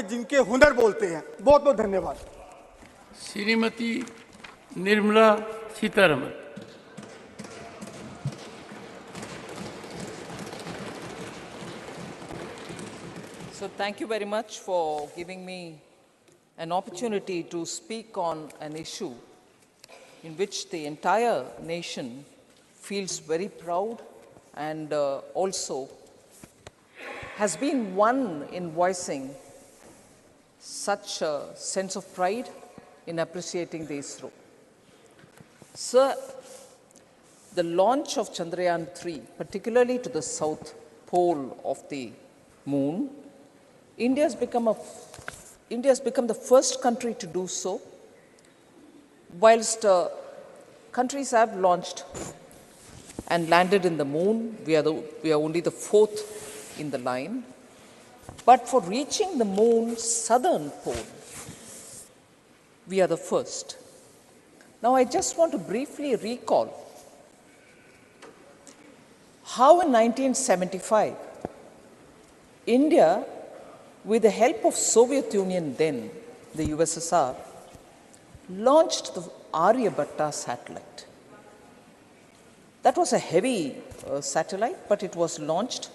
जिनके हुनर बोलते हैं। बहुत बहुत धन्यवाद। Shrimati Nirmala Sitharaman. So thank you very much for giving me an opportunity to speak on an issue in which the entire nation feels very proud and also has been one in voicing such a sense of pride in appreciating the ISRO. Sir, the launch of Chandrayaan-3, particularly to the south pole of the moon, India has become the first country to do so. Whilst countries have launched and landed in the moon, we are only the fourth in the line. But for reaching the moon's southern pole, we are the first. Now, I just want to briefly recall how in 1975, India, with the help of Soviet Union then, the USSR, launched the Aryabhatta satellite. That was a heavy satellite, but it was launched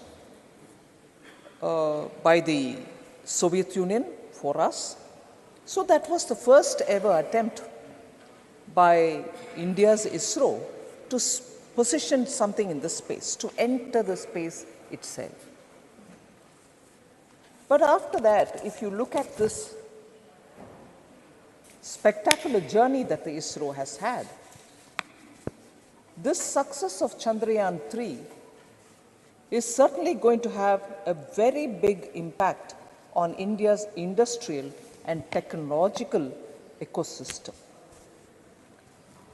by the Soviet Union for us. So that was the first ever attempt by India's ISRO to position something in the space, to enter the space itself. But after that, if you look at this spectacular journey that the ISRO has had, this success of Chandrayaan-3 is certainly going to have a very big impact on India's industrial and technological ecosystem.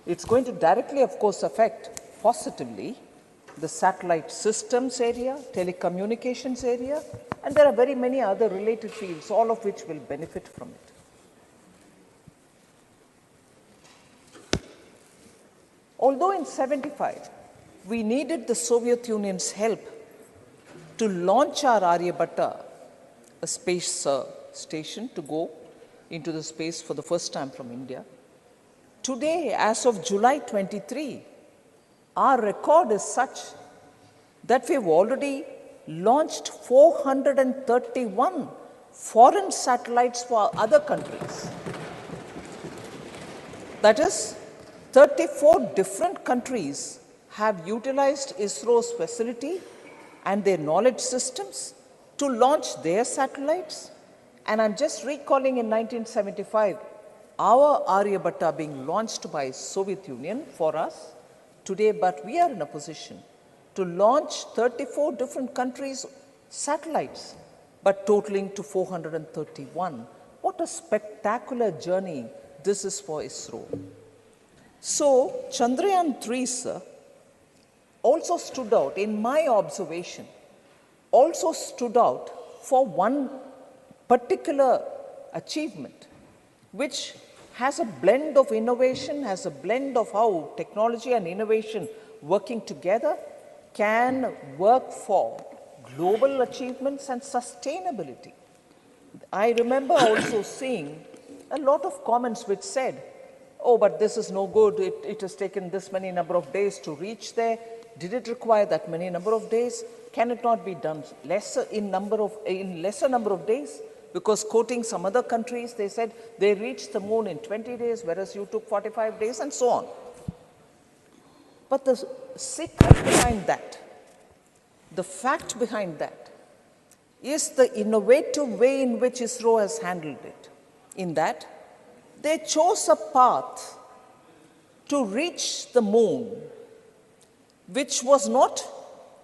It's going to directly, of course, affect positively the satellite systems area, telecommunications area, and there are very many other related fields, all of which will benefit from it. Although in 1975, we needed the Soviet Union's help to launch our Aryabhatta, a space station to go into the space for the first time from India, today, as of July 23, our record is such that we've already launched 431 foreign satellites for other countries. That is, 34 different countries have utilized ISRO's facility and their knowledge systems to launch their satellites. And I'm just recalling in 1975, our Aryabhatta being launched by Soviet Union for us today, but we are in a position to launch 34 different countries' satellites, but totaling to 431. What a spectacular journey this is for ISRO. So, Chandrayaan-3, sir, also stood out, in my observation, also stood out for one particular achievement, which has a blend of innovation, has a blend of how technology and innovation working together can work for global achievements and sustainability. I remember also seeing a lot of comments which said, oh, but this is no good, it has taken this many number of days to reach there. Did it require that many number of days? Can it not be done lesser in lesser number of days? Because quoting some other countries, they said they reached the moon in 20 days, whereas you took 45 days, and so on. But the secret behind that, the fact behind that, is the innovative way in which ISRO has handled it. In that, they chose a path to reach the moon, which was not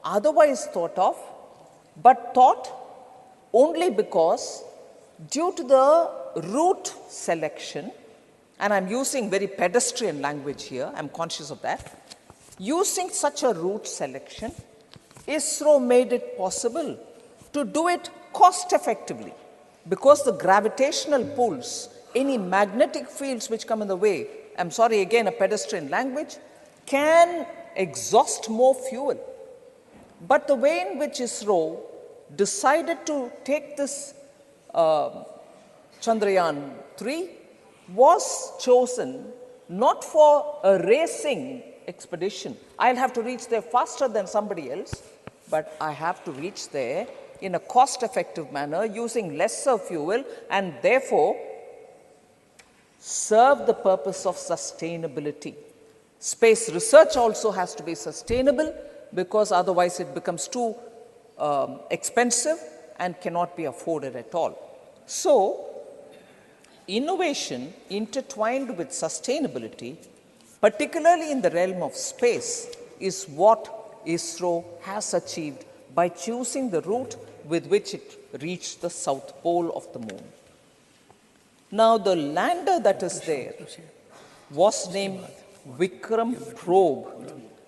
otherwise thought of, but thought only because, due to the route selection, and I'm using very pedestrian language here, I'm conscious of that, using such a route selection, ISRO made it possible to do it cost effectively, because the gravitational pulls, any magnetic fields which come in the way, I'm sorry, again a pedestrian language, can exhaust more fuel. But the way in which ISRO decided to take this Chandrayaan-3 was chosen not for a racing expedition. I'll have to reach there faster than somebody else, but I have to reach there in a cost-effective manner using lesser fuel and therefore serve the purpose of sustainability. Space research also has to be sustainable because otherwise it becomes too expensive and cannot be afforded at all. So, innovation intertwined with sustainability, particularly in the realm of space, is what ISRO has achieved by choosing the route with which it reached the south pole of the moon. Now, the lander that is there was named Vikram Probe.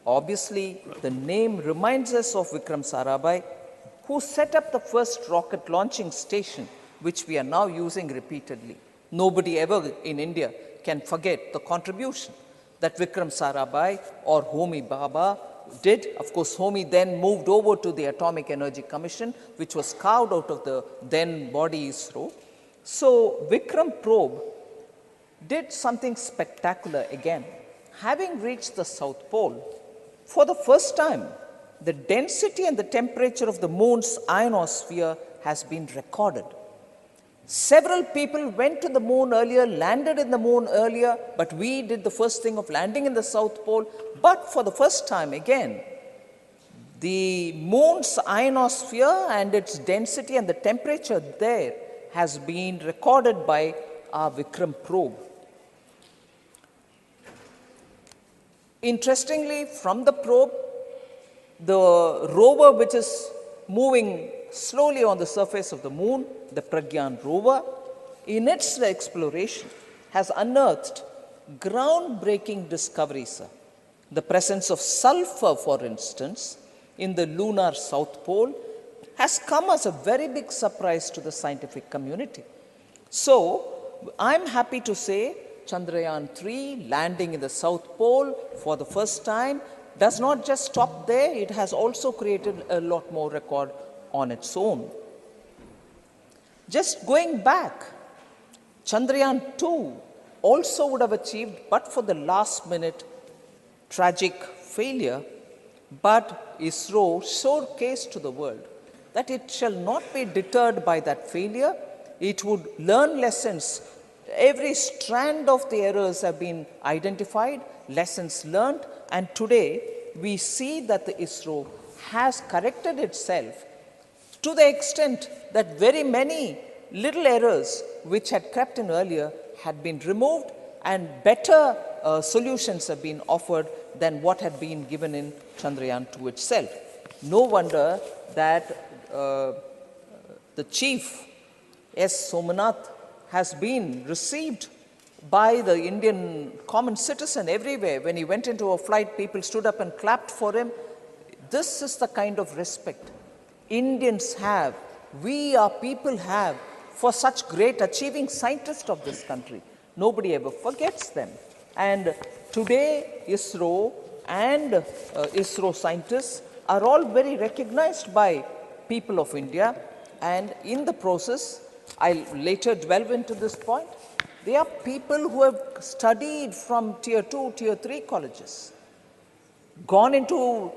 Obviously, the name reminds us of Vikram Sarabhai, who set up the first rocket launching station, which we are now using repeatedly. Nobody ever in India can forget the contribution that Vikram Sarabhai or Homi Bhabha did. Of course, Homi then moved over to the Atomic Energy Commission, which was carved out of the then body ISRO. So, Vikram Probe did something spectacular again. Having reached the South Pole, for the first time, the density and the temperature of the moon's ionosphere has been recorded. Several people went to the moon earlier, landed in the moon earlier, but we did the first thing of landing in the South Pole. But for the first time again, the moon's ionosphere and its density and the temperature there has been recorded by our Vikram probe. Interestingly, from the probe, the rover which is moving slowly on the surface of the moon, the Pragyan rover, in its exploration has unearthed groundbreaking discoveries, sir. The presence of sulfur, for instance, in the lunar south pole has come as a very big surprise to the scientific community. So, I'm happy to say Chandrayaan-3 landing in the south pole for the first time does not just stop there, it has also created a lot more record on its own. Just going back, Chandrayaan-2 also would have achieved, but for the last minute tragic failure, but ISRO showcased to the world that it shall not be deterred by that failure. It would learn lessons. Every strand of the errors have been identified, lessons learned, and today we see that the ISRO has corrected itself to the extent that very many little errors which had crept in earlier had been removed and better solutions have been offered than what had been given in Chandrayaan-2 itself. No wonder that the chief, S. Somanath, has been received by the Indian common citizen everywhere. When he went into a flight, people stood up and clapped for him. This is the kind of respect Indians have, we our people have, for such great achieving scientists of this country. Nobody ever forgets them. And today, ISRO and ISRO scientists are all very recognized by people of India. And in the process, I'll later delve into this point, they are people who have studied from tier 2, tier 3 colleges, gone into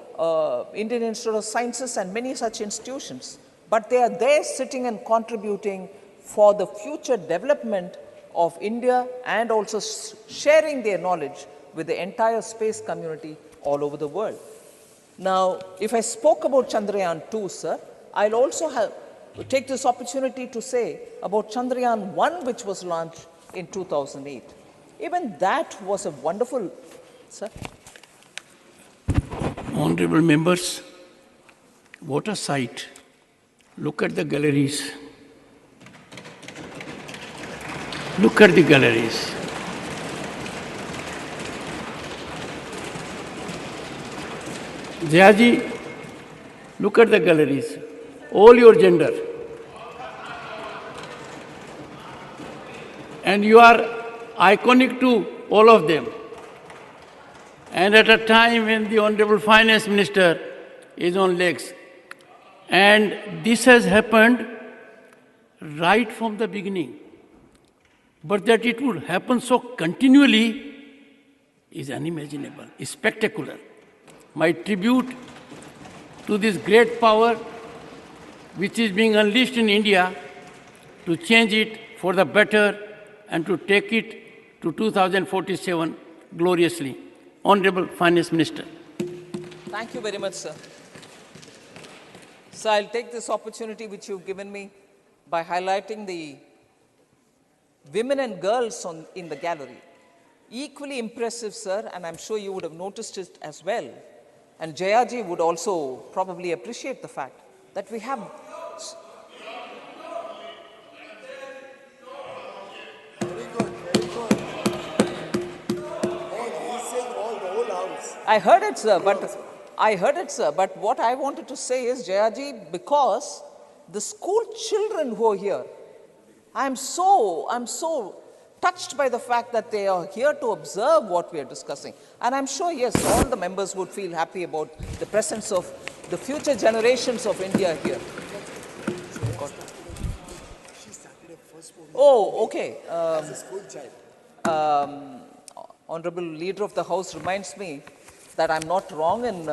Indian Institute of Sciences and many such institutions, but they are there sitting and contributing for the future development of India and also sharing their knowledge with the entire space community all over the world. Now, if I spoke about Chandrayaan-2, sir, I'll also take this opportunity to say about Chandrayaan-1, which was launched in 2008. Even that was a wonderful, sir. Honorable members, what a sight. Look at the galleries. Look at the galleries. Jayaji, look at the galleries. All your gender. And you are iconic to all of them. And at a time when the Honorable Finance Minister is on legs. And this has happened right from the beginning. But that it would happen so continually is unimaginable, is spectacular. My tribute to this great power which is being unleashed in India to change it for the better and to take it to 2047 gloriously. Honorable Finance Minister. Thank you very much, sir. So I'll take this opportunity which you've given me by highlighting the women and girls in the gallery. Equally impressive, sir, and I'm sure you would have noticed it as well. And Jayaji would also probably appreciate the fact that we have... Very good, very good. He's saying all the whole house. I heard it, sir, but what I wanted to say is, Jayaji, because the school children who are here, I'm so touched by the fact that they are here to observe what we are discussing. And I'm sure, yes, all the members would feel happy about the presence of the future generations of India here. Oh, okay. As a school child. Honorable Leader of the House reminds me that I'm not wrong in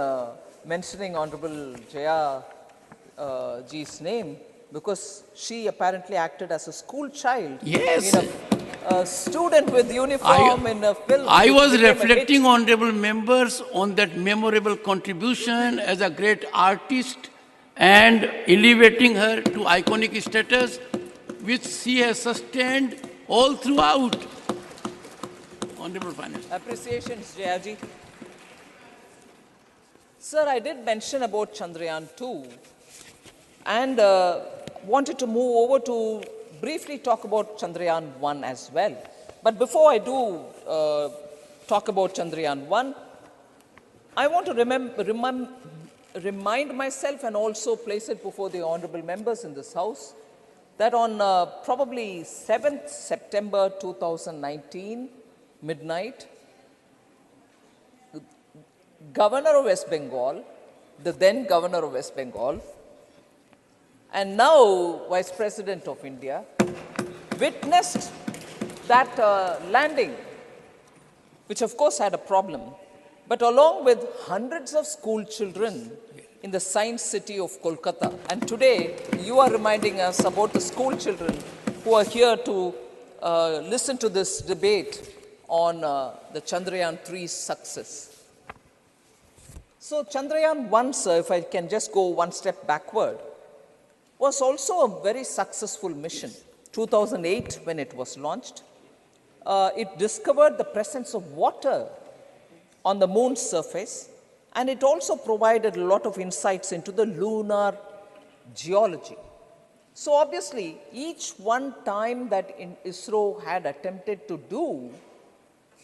mentioning Honorable Jaya ji's name, because she apparently acted as a school child. Yes. In a student with uniform in a film. I was reflecting, honorable members, on that memorable contribution as a great artist and elevating her to iconic status, which she has sustained all throughout. Honorable Finance. Appreciations, Jayaji. Sir, I did mention about Chandrayaan-2 and wanted to move over to briefly talk about Chandrayaan-1 as well. But before I do talk about Chandrayaan-1, I want to remind myself and also place it before the honorable members in this House that on probably 7th September 2019, midnight, Governor of West Bengal, the then Governor of West Bengal, and now Vice President of India, witnessed that landing, which of course had a problem, but along with hundreds of school children in the science city of Kolkata. And today, you are reminding us about the school children who are here to listen to this debate on the Chandrayaan-3's success. So Chandrayaan-1, sir, if I can just go one step backward, was also a very successful mission. 2008, when it was launched, it discovered the presence of water on the moon's surface, and it also provided a lot of insights into the lunar geology. So obviously, each one time that ISRO had attempted to do,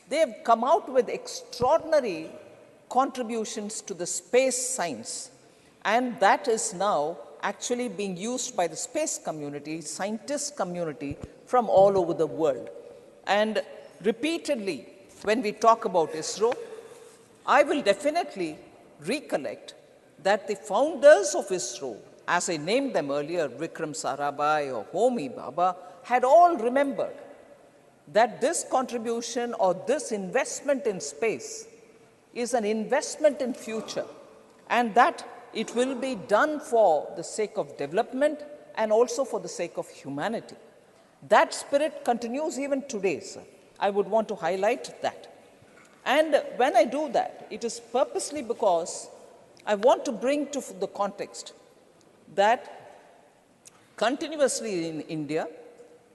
they have come out with extraordinary contributions to the space science, and that is now actually being used by the space community, scientist community from all over the world. And repeatedly, when we talk about ISRO, I will definitely recollect that the founders of ISRO, as I named them earlier, Vikram Sarabhai or Homi Bhabha, had all remembered that this contribution or this investment in space is an investment in future, and that it will be done for the sake of development and also for the sake of humanity. That spirit continues even today, sir. I would want to highlight that. And when I do that, it is purposely because I want to bring to the context that continuously in India,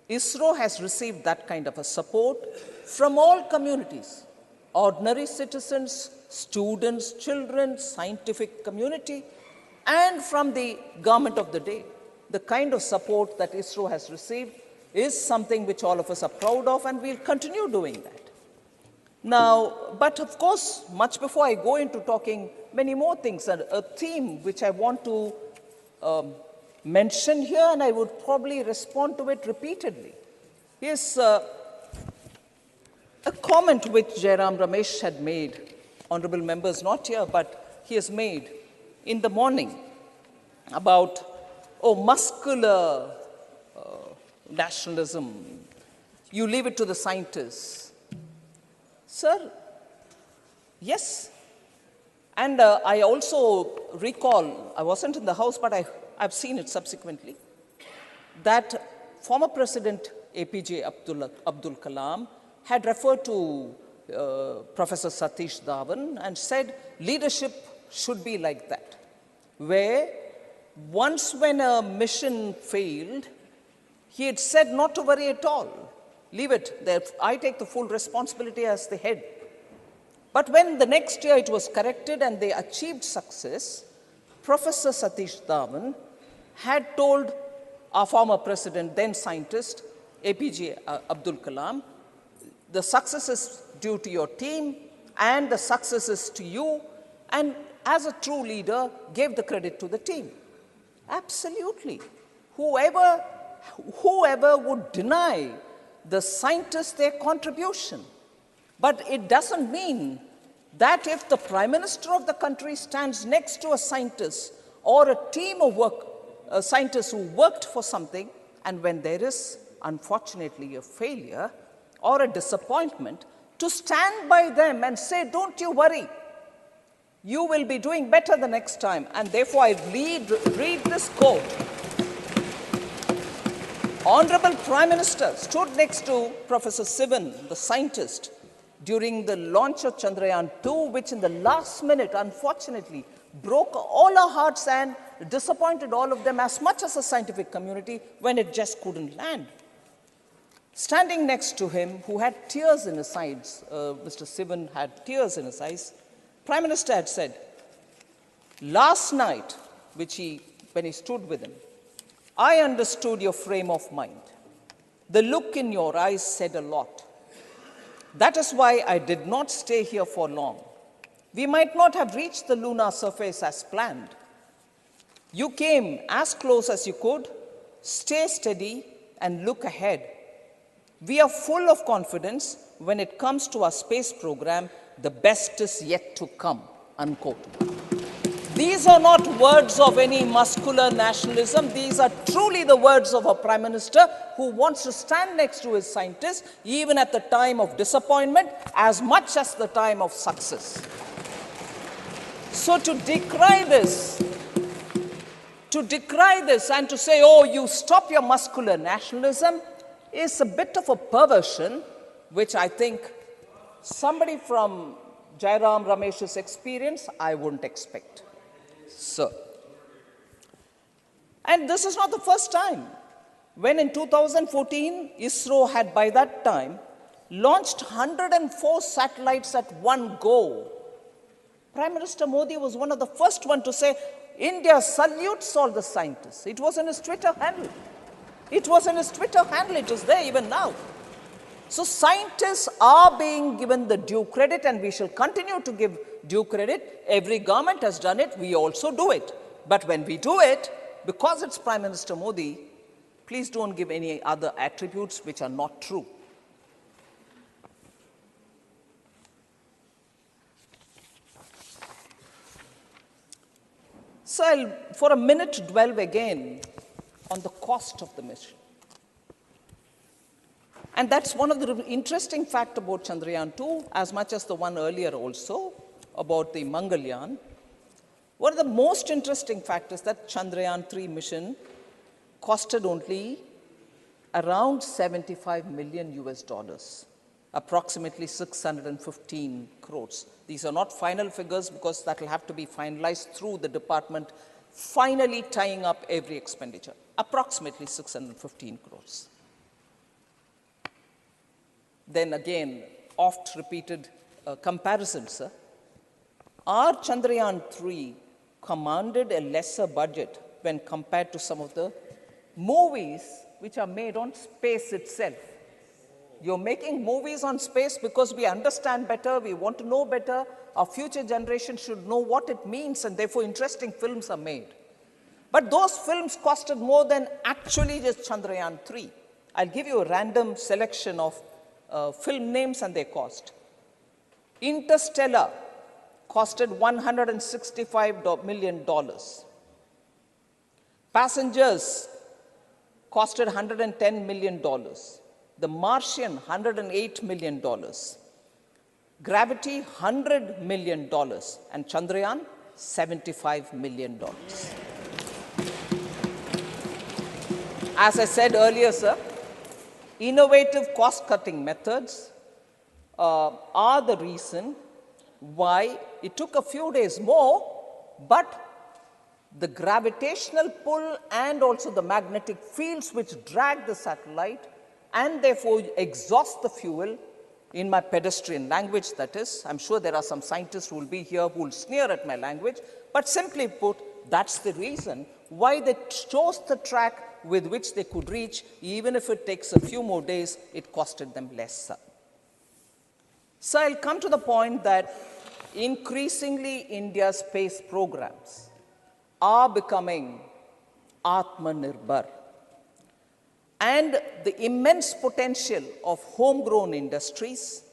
ISRO has received that kind of a support from all communities, ordinary citizens, students, children, scientific community, and from the government of the day. The kind of support that ISRO has received is something which all of us are proud of, and we'll continue doing that. Now, but of course, much before I go into talking many more things, a theme which I want to mention here, and I would probably respond to it repeatedly, is a comment which Jairam Ramesh had made, honorable members not here, but he has made in the morning about, muscular nationalism, You leave it to the scientists. Sir, yes. And I also recall, I wasn't in the House, but I've seen it subsequently, that former President APJ Abdul Kalam had referred to Professor Satish Dhawan and said leadership should be like that, where once when a mission failed, he had said not to worry at all. Leave it. I take the full responsibility as the head. But when the next year it was corrected and they achieved success, Professor Satish Dhawan had told our former president, then scientist, APJ Abdul Kalam, the success is due to your team and the success is to you, and as a true leader, gave the credit to the team. Absolutely. Whoever would deny the scientists their contribution. But it doesn't mean that if the Prime Minister of the country stands next to a scientist or a team of scientists who worked for something, and when there is, unfortunately, a failure or a disappointment, to stand by them and say, don't you worry, you will be doing better the next time. And therefore, I read this quote. Honorable Prime Minister stood next to Professor Sivan, the scientist, during the launch of Chandrayaan-3, which in the last minute, unfortunately, broke all our hearts and disappointed all of them as much as the scientific community when it just couldn't land. Standing next to him, who had tears in his eyes, Mr. Sivan had tears in his eyes, Prime Minister had said, last night, when he stood with him, I understood your frame of mind. The look in your eyes said a lot. That is why I did not stay here for long. We might not have reached the lunar surface as planned. You came as close as you could, stay steady, and look ahead. We are full of confidence when it comes to our space program. The best is yet to come, unquote. These are not words of any muscular nationalism. These are truly the words of a Prime Minister who wants to stand next to his scientists, even at the time of disappointment, as much as the time of success. So to decry this and to say, oh, you stop your muscular nationalism, is a bit of a perversion, which I think somebody from Jairam Ramesh's experience, I wouldn't expect. Sir. And this is not the first time. When in 2014, ISRO had by that time launched 104 satellites at one go. Prime Minister Modi was one of the first ones to say, India salutes all the scientists. It was in his Twitter handle. It is there even now. So scientists are being given the due credit, and we shall continue to give due credit. Every government has done it. We also do it. But when we do it, because it's Prime Minister Modi, please don't give any other attributes which are not true. So I'll, for a minute, dwell again on the cost of the mission. And that's one of the interesting facts about Chandrayaan-2, as much as the one earlier also, about the Mangalyaan. One of the most interesting facts is that Chandrayaan-3 mission costed only around $75 million US, approximately 615 crores. These are not final figures because that will have to be finalized through the department, finally tying up every expenditure, approximately 615 crores. Then again, oft-repeated comparison, sir. Our Chandrayaan-3 commanded a lesser budget when compared to some of the movies which are made on space itself. You're making movies on space because we understand better, we want to know better, our future generation should know what it means, and therefore interesting films are made. But those films costed more than actually just Chandrayaan-3. I'll give you a random selection of film names and their cost. Interstellar costed $165 million. Passengers costed $110 million. the Martian $108 million, Gravity $100 million, and Chandrayaan $75 million. As I said earlier, sir, innovative cost-cutting methods are the reason why it took a few days more, but the gravitational pull and also the magnetic fields which drag the satellite and therefore exhaust the fuel, in my pedestrian language that is. I'm sure there are some scientists who will be here who will sneer at my language, but simply put, that's the reason why they chose the track with which they could reach. Even if it takes a few more days, it costed them less, sir. So I'll come to the point that increasingly India's space programs are becoming Atmanirbhar. And the immense potential of homegrown industries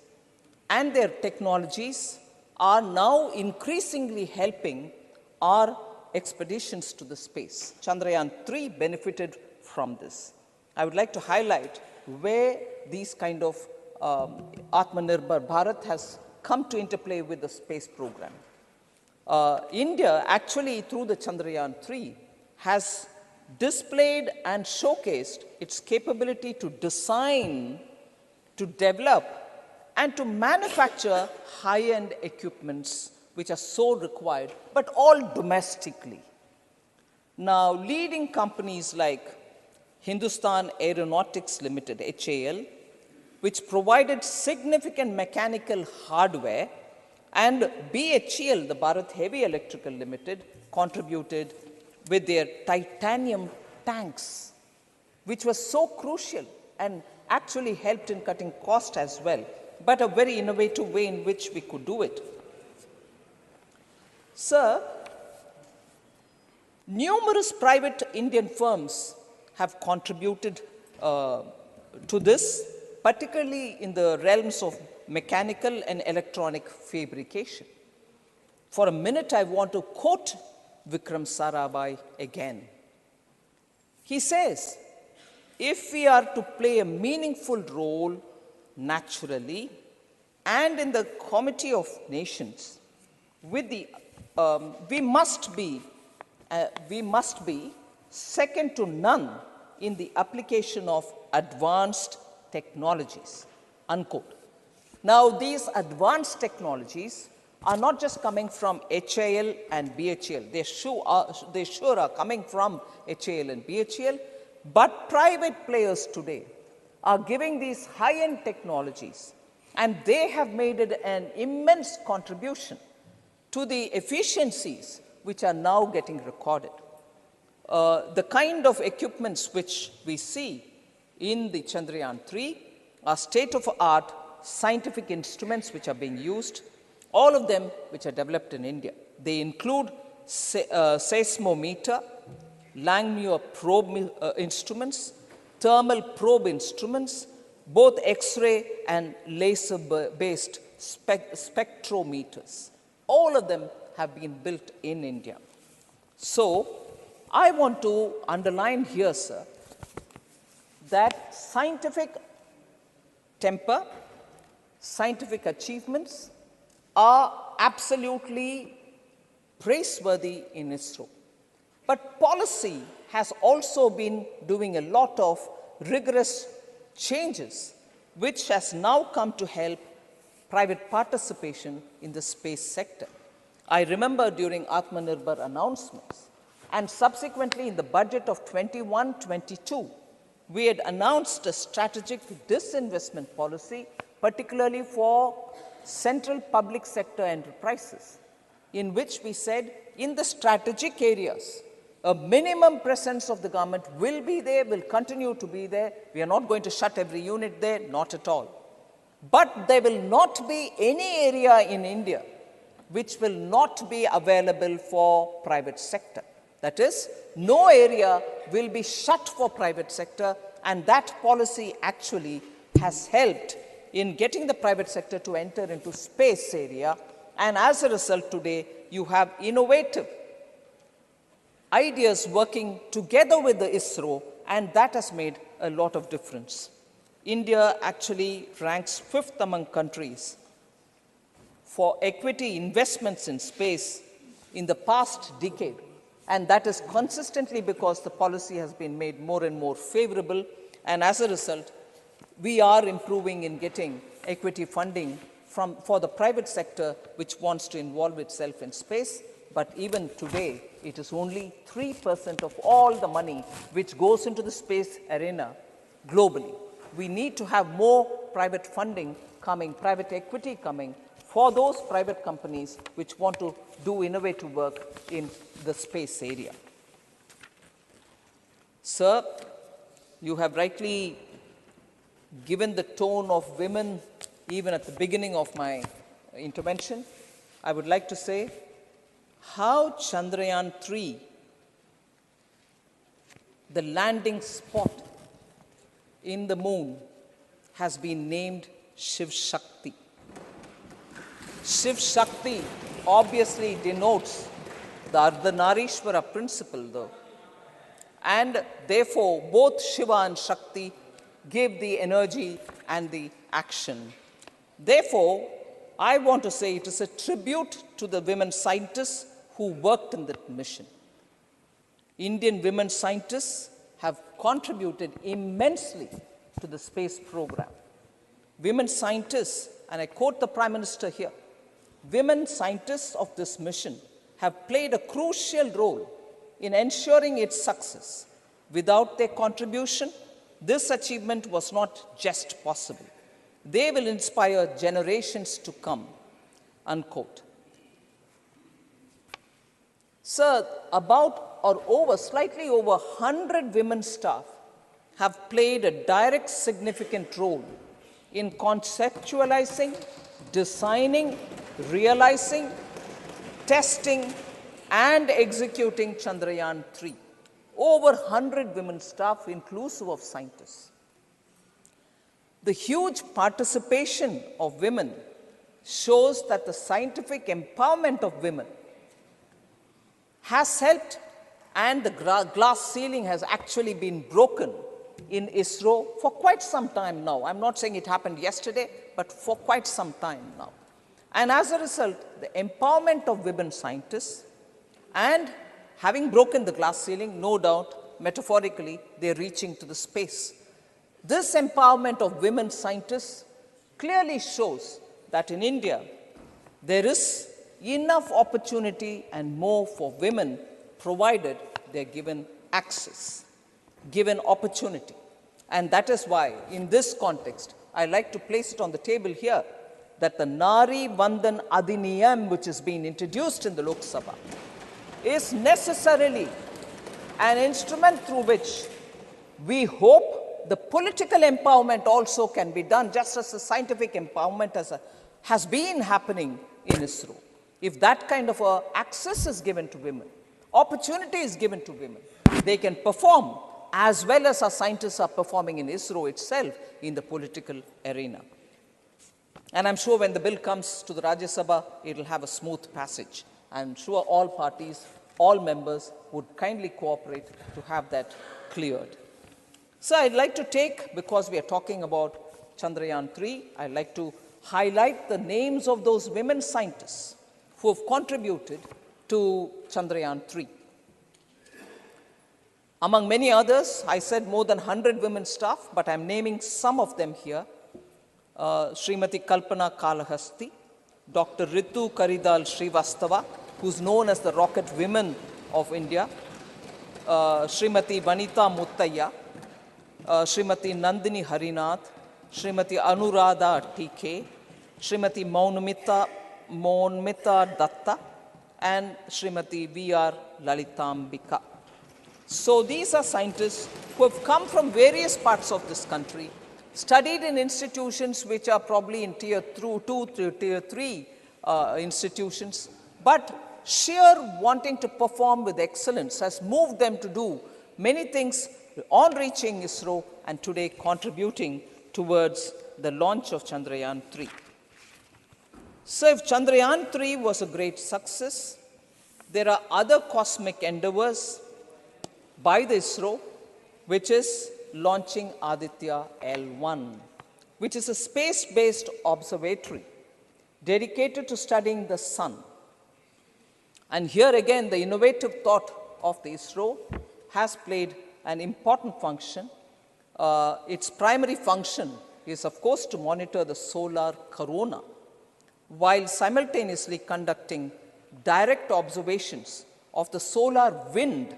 and their technologies are now increasingly helping our expeditions to the space. Chandrayaan-3 benefited from this. I would like to highlight where these kind of Atmanirbhar Bharat has come to interplay with the space program. India actually through the Chandrayaan-3 has displayed and showcased its capability to design, to develop, and to manufacture high-end equipments which are so required, but all domestically. Now, leading companies like Hindustan Aeronautics Limited, HAL, which provided significant mechanical hardware, and BHEL, the Bharat Heavy Electrical Limited, contributed with their titanium tanks, which was so crucial and actually helped in cutting cost as well, but a very innovative way in which we could do it. Sir, numerous private Indian firms have contributed to this, particularly in the realms of mechanical and electronic fabrication. For a minute, I want to quote Vikram Sarabhai again. He says, if we are to play a meaningful role naturally and in the Committee of Nations, with the, we must be second to none in the application of advanced technologies, unquote. Now, these advanced technologies are not just coming from HAL and BHEL. They sure are coming from HAL and BHEL, but private players today are giving these high-end technologies, and they have made it an immense contribution to the efficiencies which are now getting recorded. The kind of equipments which we see in the Chandrayaan-3 are state-of-the-art scientific instruments which are being used, all of them which are developed in India. They include seismometer, Langmuir probe instruments, thermal probe instruments, both X-ray and laser-based spectrometers. All of them have been built in India. So, I want to underline here, sir, that scientific temper, scientific achievements are absolutely praiseworthy in ISRO. But policy has also been doing a lot of rigorous changes, which has now come to help private participation in the space sector. I remember during Atmanirbhar announcements and subsequently in the budget of 21-22, we had announced a strategic disinvestment policy, particularly for central public sector enterprises, in which we said in the strategic areas, a minimum presence of the government will be there, will continue to be there. We are not going to shut every unit there, not at all. But there will not be any area in India which will not be available for private sector. That is, no area will be shut for private sector, and that policy actually has helped in getting the private sector to enter into space area. And as a result, today, you have innovative ideas working together with the ISRO, and that has made a lot of difference. India actually ranks 5th among countries for equity investments in space in the past decade. And that is consistently because the policy has been made more and more favorable. And as a result, we are improving in getting equity funding for the private sector which wants to involve itself in space. But even today, it is only 3% of all the money which goes into the space arena globally. We need to have more private funding coming, private equity coming, for those private companies which want to do innovative work in the space area. Sir, you have rightly given the tone of women even at the beginning of my intervention. I would like to say how Chandrayaan-3, the landing spot in the moon, has been named Shiv Shakti. Shiv Shakti obviously denotes the Ardhanarishwara principle, though. And therefore, both Shiva and Shakti give the energy and the action. Therefore, I want to say it is a tribute to the women scientists who worked in that mission. Indian women scientists have contributed immensely to the space program. Women scientists, and I quote the Prime Minister here, women scientists of this mission have played a crucial role in ensuring its success. Without their contribution, this achievement was not just possible. They will inspire generations to come, unquote. Sir, slightly over 100 women staff have played a direct significant role in conceptualizing, designing, realizing, testing, and executing Chandrayaan-3. Over 100 women staff, inclusive of scientists. The huge participation of women shows that the scientific empowerment of women has helped, and the glass ceiling has actually been broken in ISRO for quite some time now. I'm not saying it happened yesterday, but for quite some time now. And as a result, the empowerment of women scientists, and having broken the glass ceiling, no doubt, metaphorically, they're reaching to the space. This empowerment of women scientists clearly shows that in India, there is enough opportunity and more for women, provided they're given access, given opportunity. And that is why, in this context, I like to place it on the table here, that the Nari Vandan Adhiniyam, which is being introduced in the Lok Sabha, is necessarily an instrument through which we hope the political empowerment also can be done, just as the scientific empowerment has been happening in ISRO. If that kind of access is given to women, opportunity is given to women, they can perform as well as our scientists are performing in ISRO itself in the political arena. And I'm sure when the bill comes to the Rajya Sabha, it will have a smooth passage. I'm sure all parties, all members would kindly cooperate to have that cleared. So I'd like to take, because we are talking about Chandrayaan-3, I'd like to highlight the names of those women scientists who have contributed to Chandrayaan-3. Among many others, I said more than 100 women staff, but I'm naming some of them here. Srimati Kalpana Kalahasti, Dr. Ritu Karidal Srivastava, who's known as the Rocket Women of India, Srimati Vanita Muttaya, Srimati Nandini Harinath, Srimati Anuradha TK, Srimati Maunmita Datta, and Srimati V.R. Lalitambika. So these are scientists who have come from various parts of this country, studied in institutions which are probably in tier 2 to tier 3 institutions, but sheer wanting to perform with excellence has moved them to do many things on reaching ISRO and today contributing towards the launch of Chandrayaan-3. So if Chandrayaan-3 was a great success, there are other cosmic endeavors by the ISRO, which is launching Aditya L1, which is a space-based observatory dedicated to studying the sun. And here again, the innovative thought of the ISRO has played an important function. Its primary function is, of course, to monitor the solar corona, while simultaneously conducting direct observations of the solar wind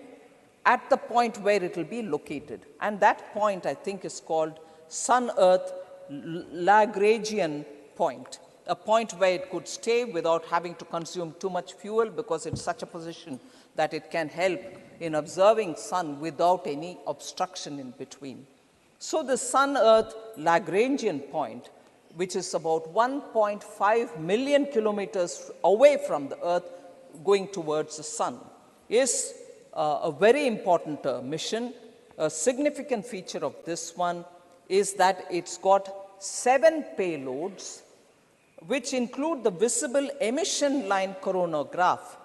at the point where it will be located. And that point, I think, is called Sun-Earth Lagrangian point, a point where it could stay without having to consume too much fuel because it's such a position that it can help in observing sun without any obstruction in between. So the Sun-Earth Lagrangian point, which is about 1.5 million kilometers away from the Earth going towards the sun, is a very important mission. A significant feature of this one is that it's got 7 payloads, which include the visible emission line coronagraph,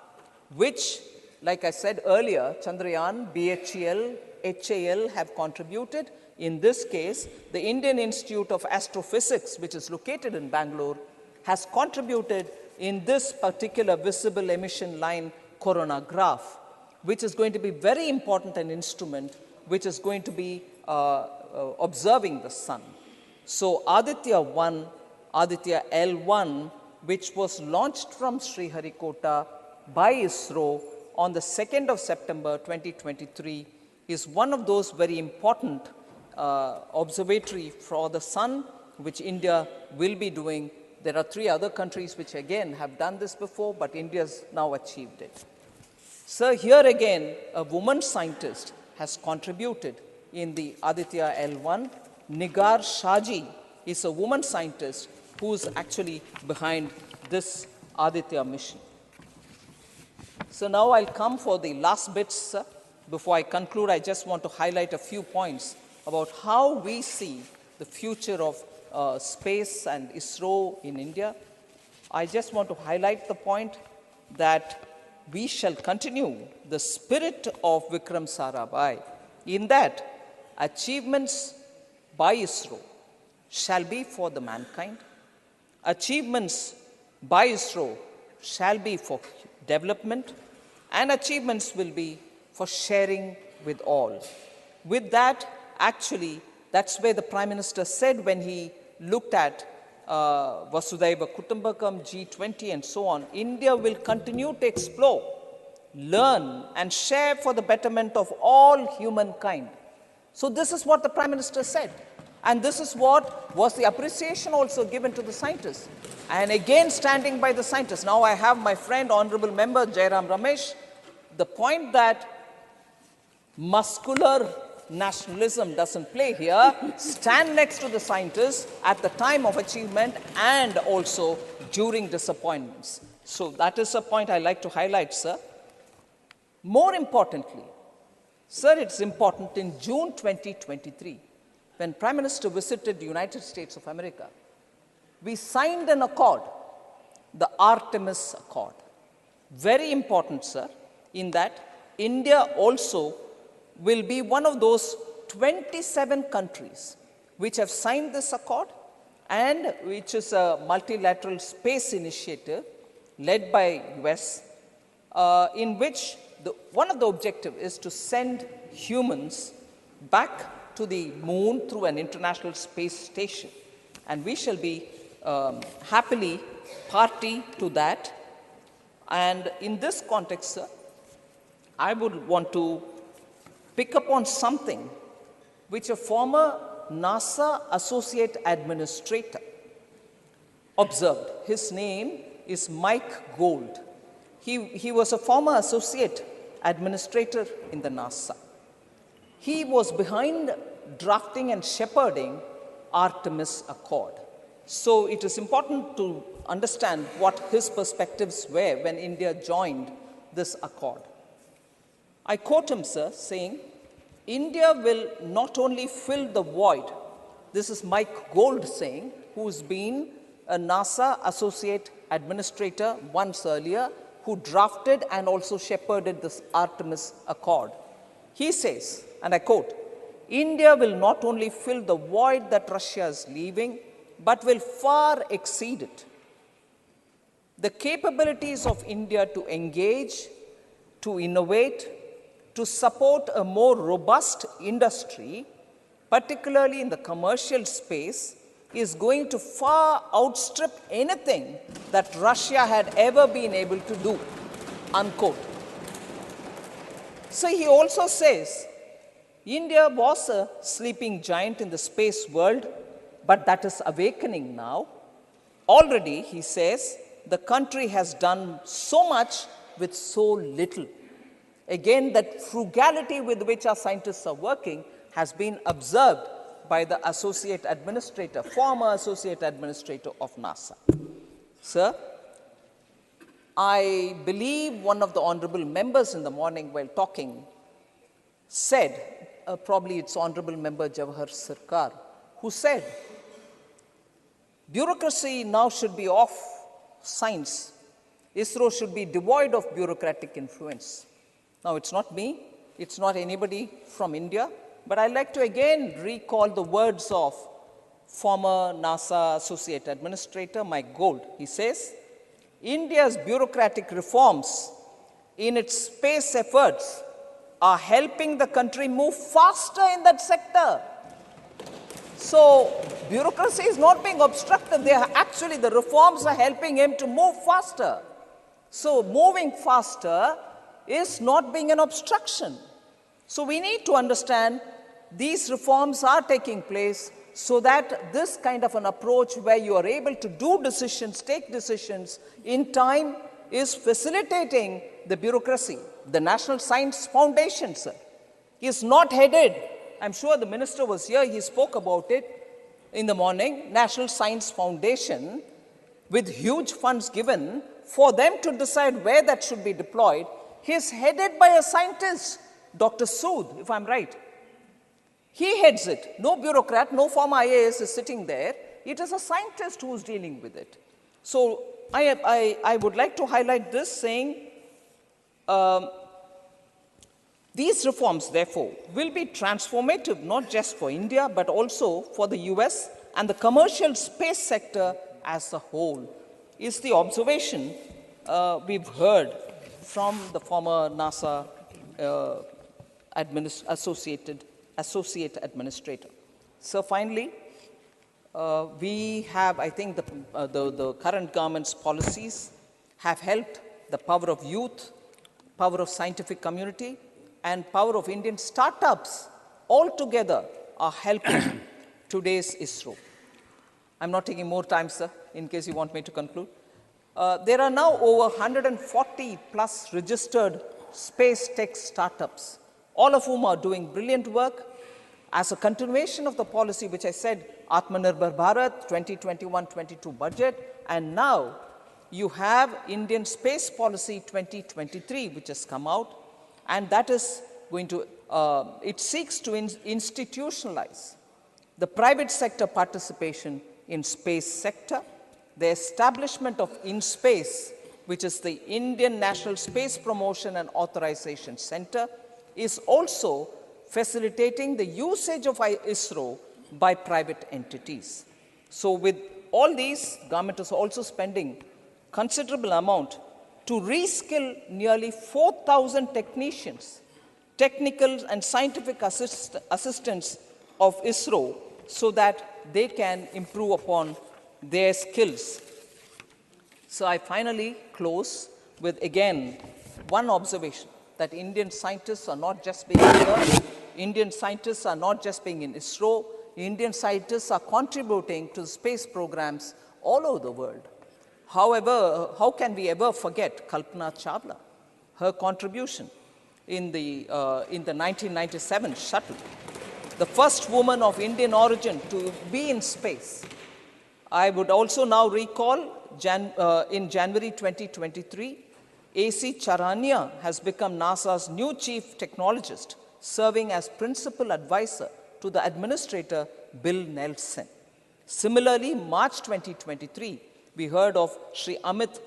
which, like I said earlier, Chandrayaan, BHEL, HAL have contributed. In this case, the Indian Institute of Astrophysics, which is located in Bangalore, has contributed in this particular visible emission line coronagraph, which is going to be very important an instrument which is going to be observing the sun. So Aditya L1, which was launched from Sriharikota by ISRO on the 2nd of September 2023, is one of those very important observatory for the sun, which India will be doing. There are 3 other countries which again have done this before, but India's now achieved it. So here again, a woman scientist has contributed in the Aditya L1. Nigar Shaji is a woman scientist who is actually behind this Aditya mission. So now I'll come for the last bits. Before I conclude, I just want to highlight a few points about how we see the future of space and ISRO in India. I just want to highlight the point that we shall continue the spirit of Vikram Sarabhai, in that achievements by ISRO shall be for the mankind. Achievements by ISRO shall be for development, and achievements will be for sharing with all. With that, actually, that's where the Prime Minister said when he looked at Vasudhaiva Kutumbakam, G20 and so on, India will continue to explore, learn and share for the betterment of all humankind. So this is what the Prime Minister said. And this is what was the appreciation also given to the scientists. And again, standing by the scientists. Now I have my friend, Honorable Member Jairam Ramesh, the point that muscular nationalism doesn't play here. Stand next to the scientists at the time of achievement and also during disappointments. So that is a point I like to highlight, sir. More importantly, sir, it's important in June 2023, when Prime Minister visited the United States of America, we signed an accord, the Artemis Accord. Very important, sir, in that India also will be one of those 27 countries which have signed this accord, and which is a multilateral space initiative led by US, in which one of the objectives is to send humans back to the moon through an international space station. And we shall be happily party to that. And in this context, sir, I would want to pick up on something which a former NASA Associate Administrator observed. His name is Mike Gold. He was a former Associate Administrator in the NASA. He was behind drafting and shepherding Artemis Accord. So it is important to understand what his perspectives were when India joined this accord. I quote him, sir, saying, India will not only fill the void, this is Mike Gold saying, who's been a NASA Associate Administrator once earlier, who drafted and also shepherded this Artemis Accord. He says, and I quote, India will not only fill the void that Russia is leaving, but will far exceed it. The capabilities of India to engage, to innovate, to support a more robust industry, particularly in the commercial space, is going to far outstrip anything that Russia had ever been able to do, unquote. So he also says, India was a sleeping giant in the space world, but that is awakening now. Already, he says, the country has done so much with so little. Again, that frugality with which our scientists are working has been observed by the associate administrator, former associate administrator of NASA. Sir, I believe one of the honorable members in the morning while talking said, probably it's Honorable Member Jawahar Sirkar, who said, bureaucracy now should be off science. ISRO should be devoid of bureaucratic influence. Now, it's not me, it's not anybody from India, but I'd like to again recall the words of former NASA Associate Administrator Mike Gold. He says, India's bureaucratic reforms in its space efforts are helping the country move faster in that sector. So, bureaucracy is not being obstructed. They are actually, the reforms are helping him to move faster. So, moving faster is not being an obstruction. So, we need to understand these reforms are taking place so that this kind of an approach where you are able to do decisions, take decisions in time is facilitating the bureaucracy. The National Science Foundation, sir, is not headed. I'm sure the minister was here, he spoke about it in the morning. National Science Foundation, with huge funds given for them to decide where that should be deployed, is headed by a scientist, Dr. Sood, if I'm right. He heads it. No bureaucrat, no former IAS is sitting there. It is a scientist who is dealing with it. So I would like to highlight this, saying these reforms, therefore, will be transformative not just for India, but also for the US and the commercial space sector as a whole, is the observation we've heard from the former NASA associate administrator. So finally, we have, I think, the current government's policies have helped the power of youth, power of scientific community, and power of Indian startups all together are helping today's ISRO. I'm not taking more time, sir, in case you want me to conclude. There are now over 140 plus registered space tech startups, all of whom are doing brilliant work as a continuation of the policy which I said, Atmanirbhar Bharat 2021-22 budget, and now you have Indian Space Policy 2023 which has come out, and that is going to, it seeks to institutionalize the private sector participation in space sector, the establishment of InSpace, which is the Indian National Space Promotion and Authorization Center, is also facilitating the usage of ISRO by private entities. So with all these, government is also spending considerable amount to reskill nearly 4,000 technicians, technical and scientific assistants of ISRO, so that they can improve upon their skills. So I finally close with, again, one observation, that Indian scientists are not just being here, Indian scientists are not just being in ISRO, Indian scientists are contributing to space programs all over the world. However, how can we ever forget Kalpana Chawla, her contribution in the 1997 shuttle, the first woman of Indian origin to be in space. I would also now recall in January 2023, A.C. Charania has become NASA's new chief technologist, serving as principal advisor to the administrator Bill Nelson. Similarly, March 2023, we heard of Sri Amit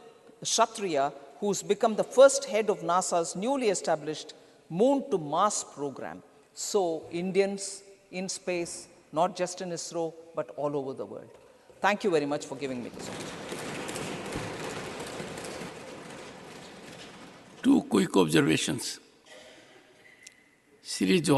Kshatriya, who's become the first head of NASA's newly established Moon to Mars program. So Indians in space, not just in ISRO, but all over the world. Thank you very much for giving me this opportunity. Two quick observations. Shri Jawahar